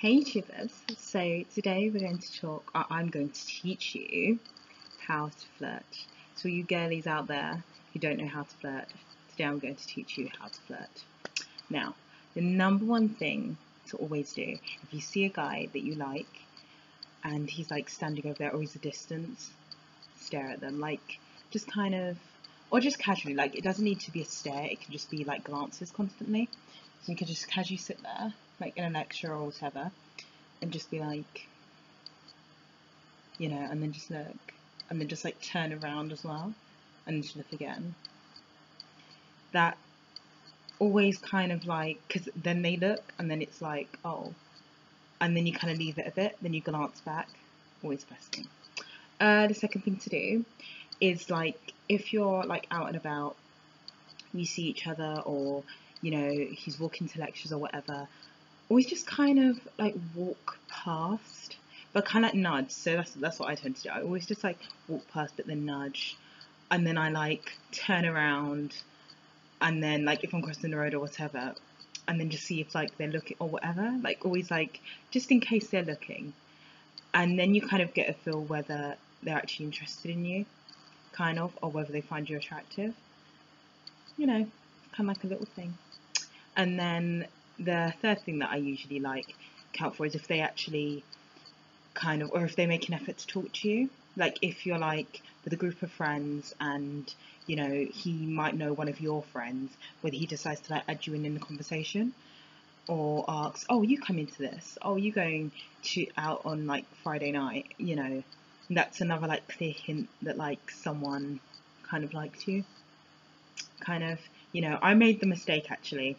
Hey tubers, so today we're going to talk, I'm going to teach you how to flirt. So you girlies out there who don't know how to flirt, today I'm going to teach you how to flirt. Now, the number one thing to always do, if you see a guy that you like and he's like standing over there or he's a distance, stare at them, like just kind of, or just casually, like it doesn't need to be a stare, it can just be like glances constantly. So you can just casually sit there, like in a lecture or whatever, and just be like, and then just look, and then just like turn around as well, and just look again. That always kind of like, because then they look, and then it's like, oh, and then you kind of leave it a bit, then you glance back, always the best thing. The second thing to do is like, if you're like out and about, you see each other, or he's walking to lectures or whatever, always just kind of like walk past, but kind of like nudge. So that's what I tend to do. I always just like walk past but then nudge, and then I like turn around, and then like if I'm crossing the road or whatever, and then just see if like they're looking or whatever, like always like just in case they're looking, and then you kind of get a feel whether they're actually interested in you, kind of, or whether they find you attractive, kind of like a little thing. And then the third thing that I usually like count for is if they actually kind of, or if they make an effort to talk to you. Like if you're like with a group of friends and he might know one of your friends, whether he decides to like add you in the conversation, or asks, oh, you come into this, oh, you going to out on like Friday night, that's another like clear hint that like someone kind of liked you, kind of. I made the mistake actually,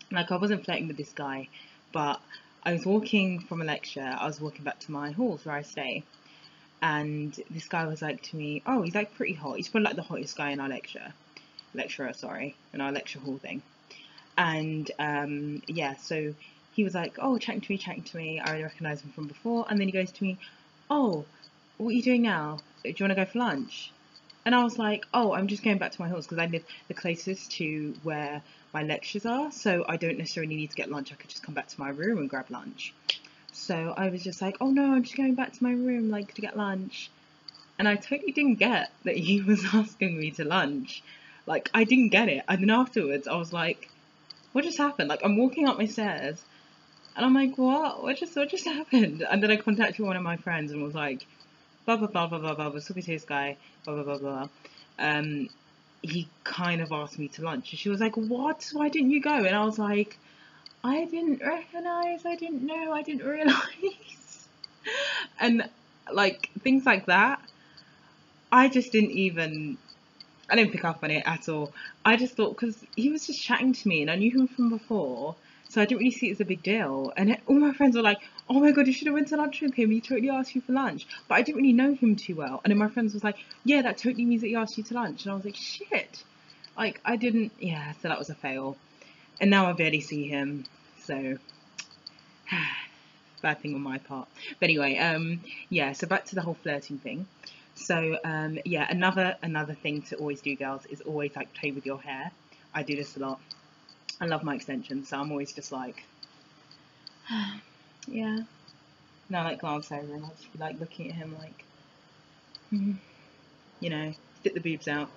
like I wasn't flirting with this guy, but I was walking from a lecture, I was walking back to my halls where I stay, and this guy was like to me, oh, he's like pretty hot, he's probably like the hottest guy in our lecturer, sorry, in our lecture hall thing. And yeah, so he was like, oh, chatting to me, I already recognise him from before, and then he goes to me, oh, what are you doing now? Do you want to go for lunch? And I was like, oh, I'm just going back to my halls because I live the closest to where my lectures are, so I don't necessarily need to get lunch. I could just come back to my room and grab lunch. So I was just like, oh no, I'm just going back to my room, like, to get lunch. And I totally didn't get that he was asking me to lunch. Like, I didn't get it. And then afterwards, I was like, what just happened? Like, I'm walking up my stairs, and I'm like, what? What just happened? And then I contacted one of my friends and was like, blah blah blah blah blah blah. I was talking to this guy, blah blah blah blah. He kind of asked me to lunch, and she was like, "What? Why didn't you go?" And I was like, "I didn't recognize. I didn't know. I didn't realize." And like things like that, I just didn't even. I didn't pick up on it at all. I just thought because he was just chatting to me and I knew him from before, so I didn't really see it as a big deal. And all my friends were like, "Oh my god, you should have went to lunch with him. He totally asked you for lunch." But I didn't really know him too well. And then my friends was like, "Yeah, that totally means that he asked you to lunch." And I was like, "Shit!" Like I didn't. Yeah, so that was a fail. And now I barely see him. So bad thing on my part. But anyway, yeah. So back to the whole flirting thing. So yeah, another thing to always do, girls, is always like play with your hair. I do this a lot. I love my extensions, so I'm always just like, yeah. Now like glance over and I'll just be like looking at him like, stick the boobs out,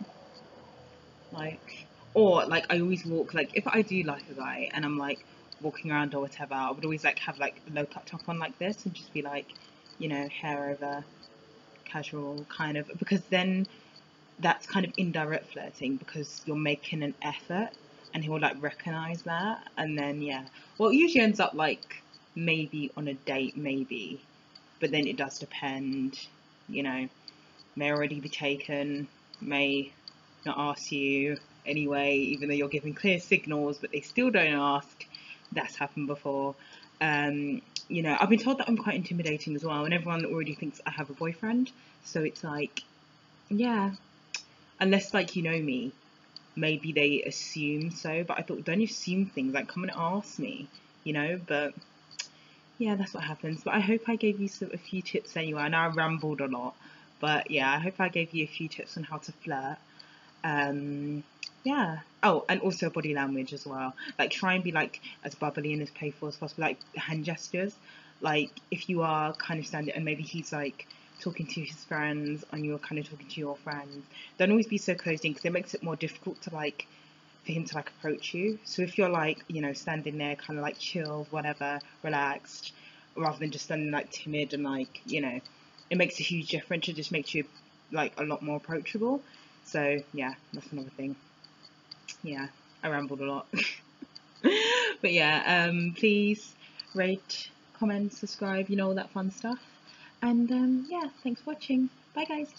like, or like I always walk like if I do like a guy and I'm like walking around or whatever, I would always like have like a low cut top on like this and just be like, hair over, casual kind of, because then that's kind of indirect flirting because you're making an effort and he'll like recognize that, and then yeah, well it usually ends up like maybe on a date, maybe, but then it does depend, may already be taken, may not ask you anyway, even though you're giving clear signals, but they still don't ask. That's happened before. I've been told that I'm quite intimidating as well, and everyone already thinks I have a boyfriend, so it's like, yeah, unless like me, maybe they assume so, but I thought, don't assume things, like come and ask me, but yeah, that's what happens. But I hope I gave you a few tips anyway. I know I rambled a lot, but yeah, I hope I gave you a few tips on how to flirt. Yeah. Oh, and also body language as well. Like try and be like as bubbly and as playful as possible. Like hand gestures. Like if you are kind of standing and maybe he's like talking to his friends and you're kind of talking to your friends, don't always be so closed in because it makes it more difficult to like for him to like approach you. So if you're like, you know, standing there kind of like chilled, whatever, relaxed, rather than just standing like timid and like, you know, it makes a huge difference. It just makes you like a lot more approachable. So yeah, that's another thing. Yeah, I rambled a lot. But yeah, please rate, comment, subscribe, you know, all that fun stuff. And yeah, thanks for watching. Bye guys.